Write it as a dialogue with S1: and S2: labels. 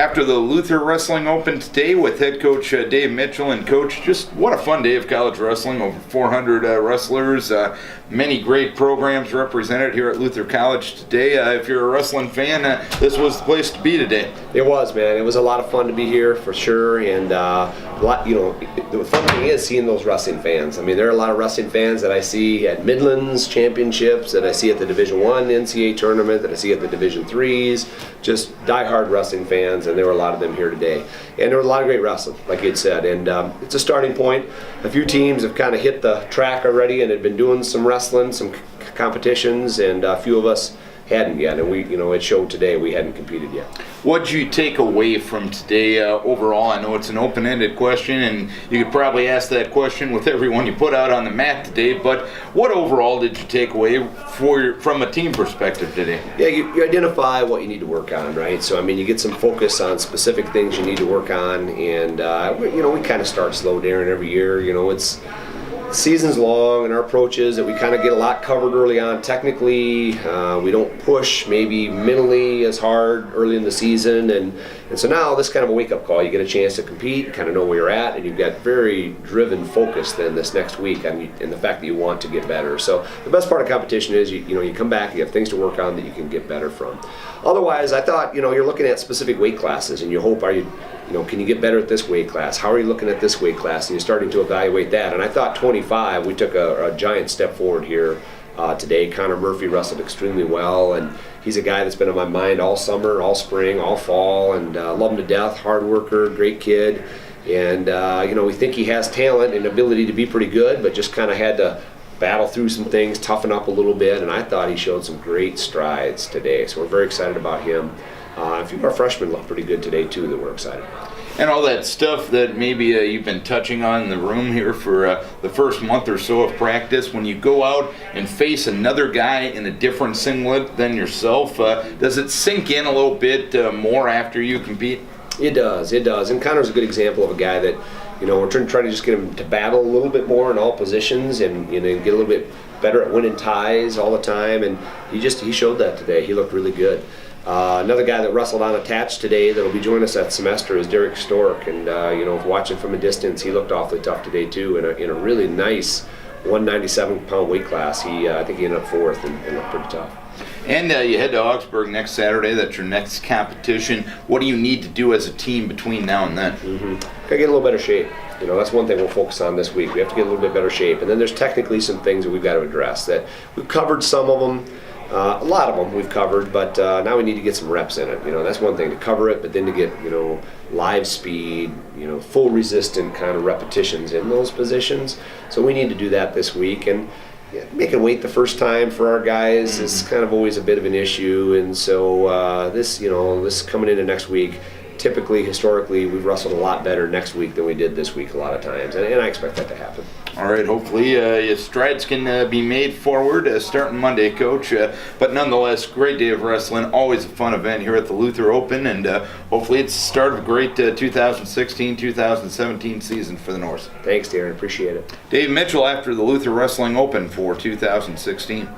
S1: After the Luther Wrestling Open today with head coach Dave Mitchell and coach, just what a fun day of college wrestling. Over 400 wrestlers, many great programs represented here at Luther College today. If you're a wrestling fan, this was the place to be today.
S2: It was, man. It was a lot of fun to be here for sure, and the fun thing is seeing those wrestling fans. I mean, there are a lot of wrestling fans that I see at Midlands championships, that I see at the Division I NCAA tournament, that I see at the Division IIIs, just diehard wrestling fans, and there were a lot of them here today. And there was a lot of great wrestling, like you had said, and it's a starting point. A few teams have kind of hit the track already and had been doing some wrestling, some competitions, and a few of us hadn't yet, and it showed today we hadn't competed yet.
S1: What did you take away from today overall? I know it's an open-ended question, and you could probably ask that question with everyone you put out on the mat today, but what overall did you take away from a team perspective today?
S2: Yeah, you identify what you need to work on, right? So, I mean, you get some focus on specific things you need to work on, and, we kind of start slow, Darren, every year. Season's long, and our approach is that we kind of get a lot covered early on technically. We don't push maybe mentally as hard early in the season, and so now this kind of a wake-up call. You get a chance to compete, kind of know where you're at, and you've got very driven focus then this next week and the fact that you want to get better. So the best part of competition is you come back, you have things to work on that you can get better from. Otherwise, I thought you're looking at specific weight classes, and you hope can you get better at this weight class? How are you looking at this weight class? And you're starting to evaluate that. And I thought 25, we took a giant step forward here today. Connor Murphy wrestled extremely well, and he's a guy that's been on my mind all summer, all spring, all fall, and love him to death. Hard worker, great kid. And, we think he has talent and ability to be pretty good, but just kind of had to battle through some things, toughen up a little bit, and I thought he showed some great strides today. So we're very excited about him. A few of our freshmen look pretty good today, too, that we're excited about.
S1: And all that stuff that maybe you've been touching on in the room here for the first month or so of practice, when you go out and face another guy in a different singlet than yourself, does it sink in a little bit more after you compete?
S2: It does. And Connor's a good example of a guy that, we're trying to just get him to battle a little bit more in all positions and get a little bit better at winning ties all the time, and he showed that today. He looked really good. Another guy that wrestled unattached today that will be joining us that semester is Derek Stork, and watching from a distance, he looked awfully tough today too in a really nice 197-pound weight class. I think he ended up fourth and looked pretty tough.
S1: And you head to Augsburg next Saturday. That's your next competition. What do you need to do as a team between now and then?
S2: Gotta get a little better shape. That's one thing we'll focus on this week. We have to get a little bit better shape, and then there's technically some things that we've got to address. That we've covered some of them. A lot of them we've covered, but now we need to get some reps in it. That's one thing to cover it, but then to get live speed, full resistant kind of repetitions in those positions. So we need to do that this week, and making weight the first time for our guys is kind of always a bit of an issue. And so this coming into next week. Typically, historically, we've wrestled a lot better next week than we did this week a lot of times, and I expect that to happen.
S1: All right, hopefully your strides can be made forward starting Monday, Coach. But nonetheless, great day of wrestling, always a fun event here at the Luther Open, and hopefully it's the start of a great 2016-2017 season for the Norse.
S2: Thanks, Darren. Appreciate it.
S1: Dave Mitchell after the Luther Wrestling Open for 2016.